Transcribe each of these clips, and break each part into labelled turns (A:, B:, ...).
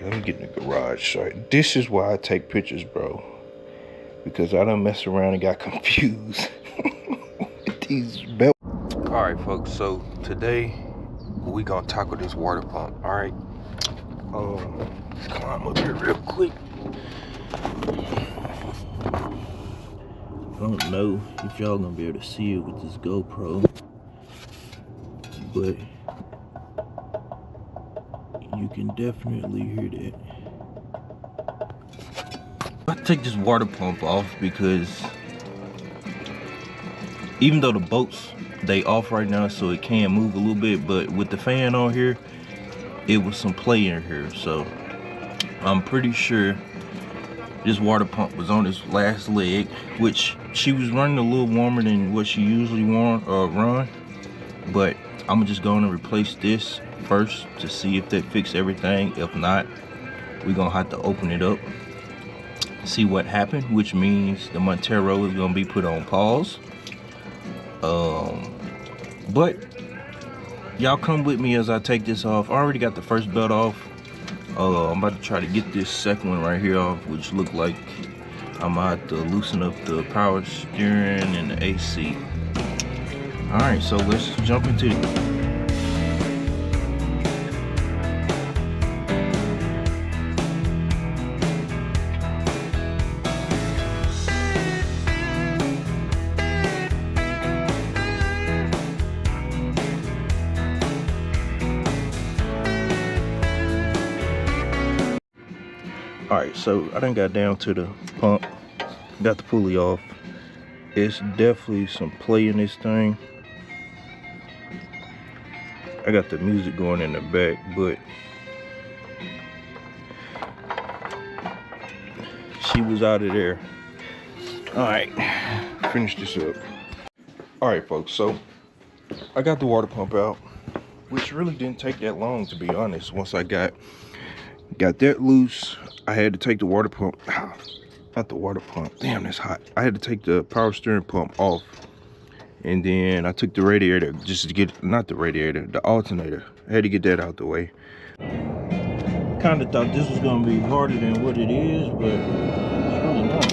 A: Alright, let me get in the garage. Sorry. This is why I take pictures, bro. Because I done messed around and got confused with these belts. Alright, folks, so today we gonna tackle this water pump, alright? Let's climb up here real quick. I don't know if y'all gonna be able to see it with this GoPro, but you can definitely hear that. I take this water pump off because even though the bolts they off right now, so it can move a little bit, but with the fan on here, it was some play in here, so I'm pretty sure this water pump was on its last leg, which she was running a little warmer than what she usually run, but I'm gonna just go in and replace this first to see if that fixed everything. If not, we're gonna have to open it up, see what happened, which means the Montero is gonna be put on pause. But y'all come with me as I take this off. I already got the first belt off. I'm about to try to get this second one right here off, which look like I'm gonna have to loosen up the power steering and the AC. All right, so let's jump into it. Alright, so I done got down to the pump, got the pulley off. It's definitely some play in this thing. I got the music going in the back, but she was out of there. Alright, finish this up. Alright folks, so I got the water pump out, which really didn't take that long, to be honest. Once I got that loose, I had to take the water pump, not the water pump, damn, that's hot. I had to take the power steering pump off, and then I took the radiator just to get, not the radiator, the alternator. I had to get that out the way. Kind of thought this was gonna be harder than what it is, but it's really not.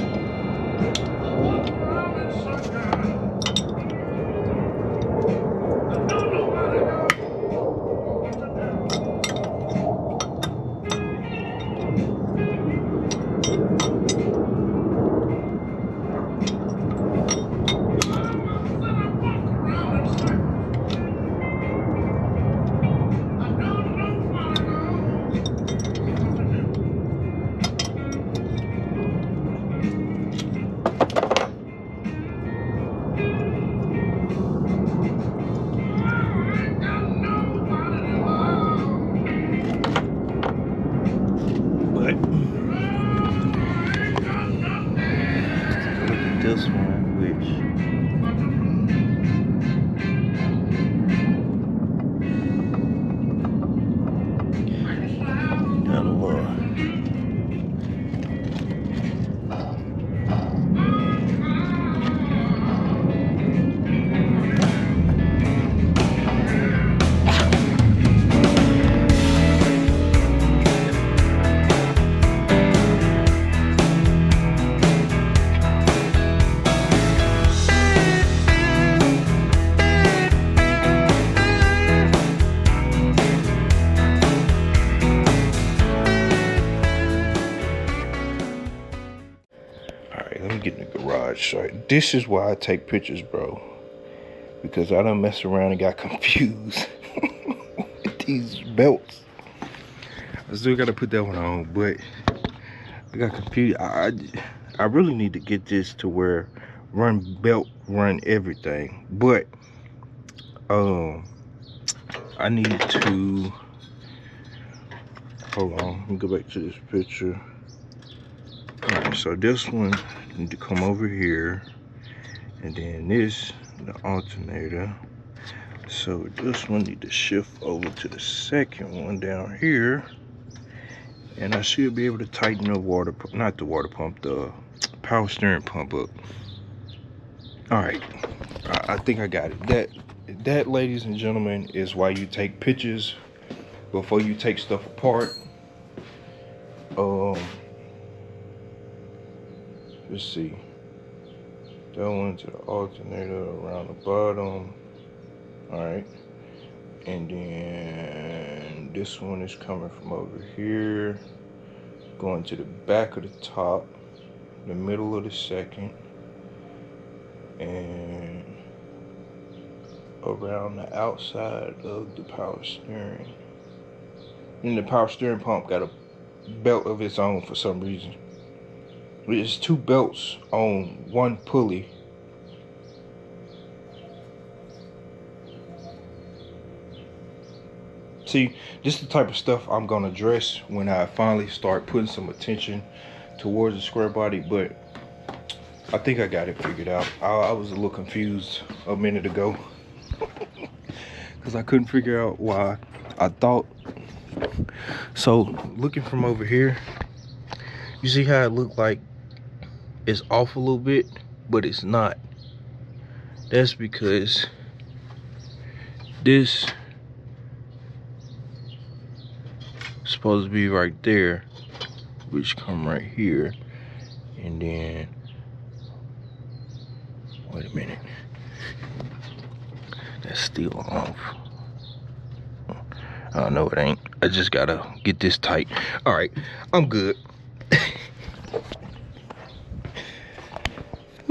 A: This one, which got a lot. Let me get in the garage. Sorry. This is why I take pictures, bro. Because I done messed around and got confused with these belts. I still gotta put that one on, but I got confused. I really need to get this to where run belt, run everything. But I need to, hold on, let me go back to this picture. Alright, so this one need to come over here, and then this, the alternator. So this one need to shift over to the second one down here, and I should be able to tighten the water, not the water pump, the power steering pump up. Alright, I think I got it. That, ladies and gentlemen, is why you take pictures before you take stuff apart. let's see. That one to the alternator around the bottom. Alright. And then this one is coming from over here, going to the back of the top, the middle of the second, and around the outside of the power steering. And the power steering pump got a belt of its own for some reason. There's two belts on one pulley. See, this is the type of stuff I'm gonna address when I finally start putting some attention towards the Squarebody, but I think I got it figured out. I was a little confused a minute ago because I couldn't figure out why. I thought so. Looking from over here, you see how it looked like it's off a little bit, but it's not. That's because this is supposed to be right there, which come right here, and then wait a minute, that's still off. Oh no, it ain't. I just gotta get this tight. All right, I'm good.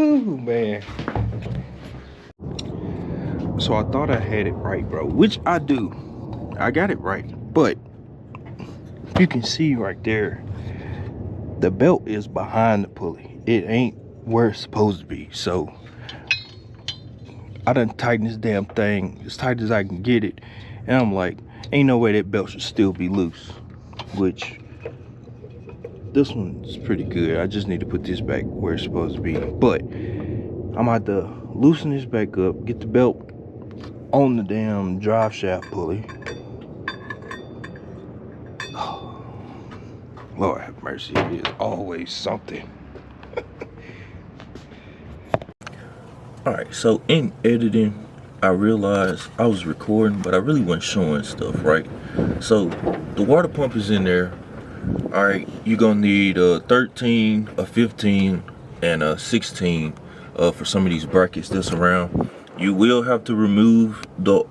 A: Oh man. So I thought I had it right, bro, which I do. I got it right, but you can see right there, the belt is behind the pulley. It ain't where it's supposed to be. So I done tightened this damn thing as tight as I can get it, and I'm like, ain't no way that belt should still be loose. Which this one's pretty good. I just need to put this back where it's supposed to be. But I'm about to loosen this back up, get the belt on the damn drive shaft pulley. Lord have mercy, it is always something. Alright, so in editing, I realized I was recording, but I really wasn't showing stuff, right? So the water pump is in there. Alright, you're gonna need a 13, a 15, and a 16 for some of these brackets that's around. You will have to remove the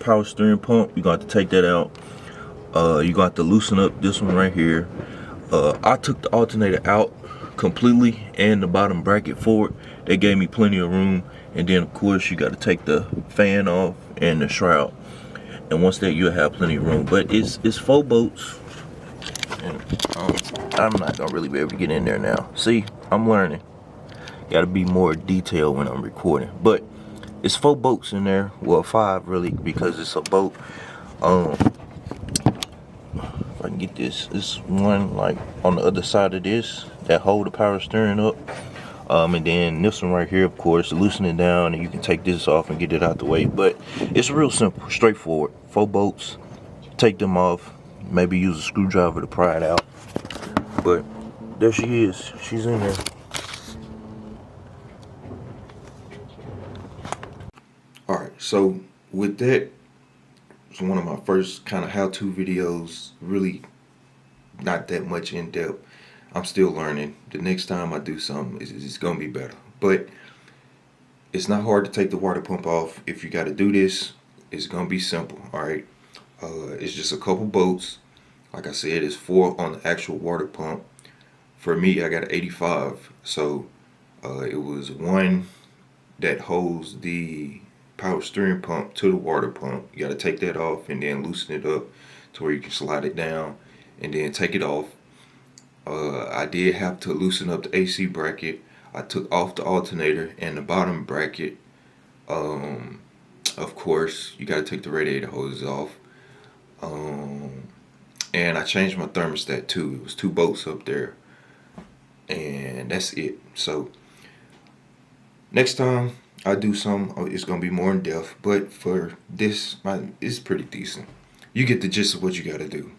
A: power steering pump. You're gonna have to take that out. You're gonna have to loosen up this one right here. I took the alternator out completely and the bottom bracket for it. They gave me plenty of room. And then of course you got to take the fan off and the shroud. And once that, you'll have plenty of room. But it's 4 bolts. And I'm not gonna really be able to get in there now. See, I'm learning. Got to be more detailed when I'm recording. But it's 4 bolts in there. Well, 5 really, because it's a bolt. If I can get this one like on the other side of this that hold the power steering up. And then this one right here, of course, loosen it down, and you can take this off and get it out the way. But it's real simple, straightforward. 4 bolts, take them off, maybe use a screwdriver to pry it out. But there she is, she's in there. All right, so with that, it's one of my first kind of how-to videos, really not that much in depth. I'm still learning. The next time I do something, it's gonna be better. But it's not hard to take the water pump off. If you got to do this, it's gonna be simple. All right, it's just a couple bolts. Like I said, it's 4 on the actual water pump. For me, I got an 85, so it was one that holds the power steering pump to the water pump. You got to take that off and then loosen it up to where you can slide it down and then take it off. I did have to loosen up the AC bracket. I took off the alternator and the bottom bracket. Of course, you got to take the radiator hoses off. And I changed my thermostat too. It was 2 bolts up there. And that's it. So next time I do something, it's going to be more in depth. But for this, it's pretty decent. You get the gist of what you got to do.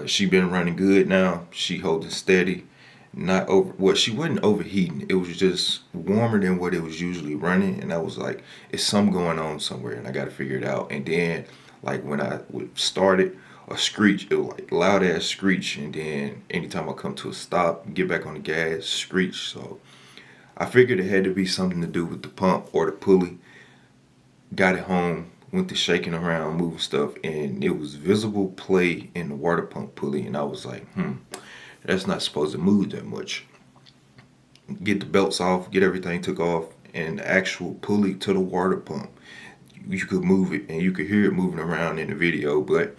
A: She been running good now. She holding steady. Not over. Well, she wasn't overheating. It was just warmer than what it was usually running. And I was like, it's something going on somewhere, and I got to figure it out. And then, like when I started, a screech. It was like loud ass screech, and then anytime I come to a stop, get back on the gas, screech. So I figured it had to be something to do with the pump or the pulley. Got it home, went to shaking around, moving stuff, and it was visible play in the water pump pulley, and I was like, that's not supposed to move that much. Get the belts off, get everything took off, and the actual pulley to the water pump, you could move it, and you could hear it moving around in the video, but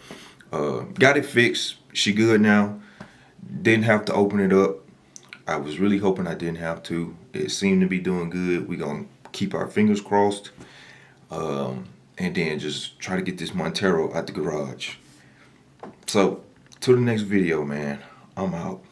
A: got it fixed. She good now. Didn't have to open it up. I was really hoping I didn't have to. It seemed to be doing good. We gonna keep our fingers crossed. And then just try to get this Montero out the garage. So, to the next video, man. I'm out.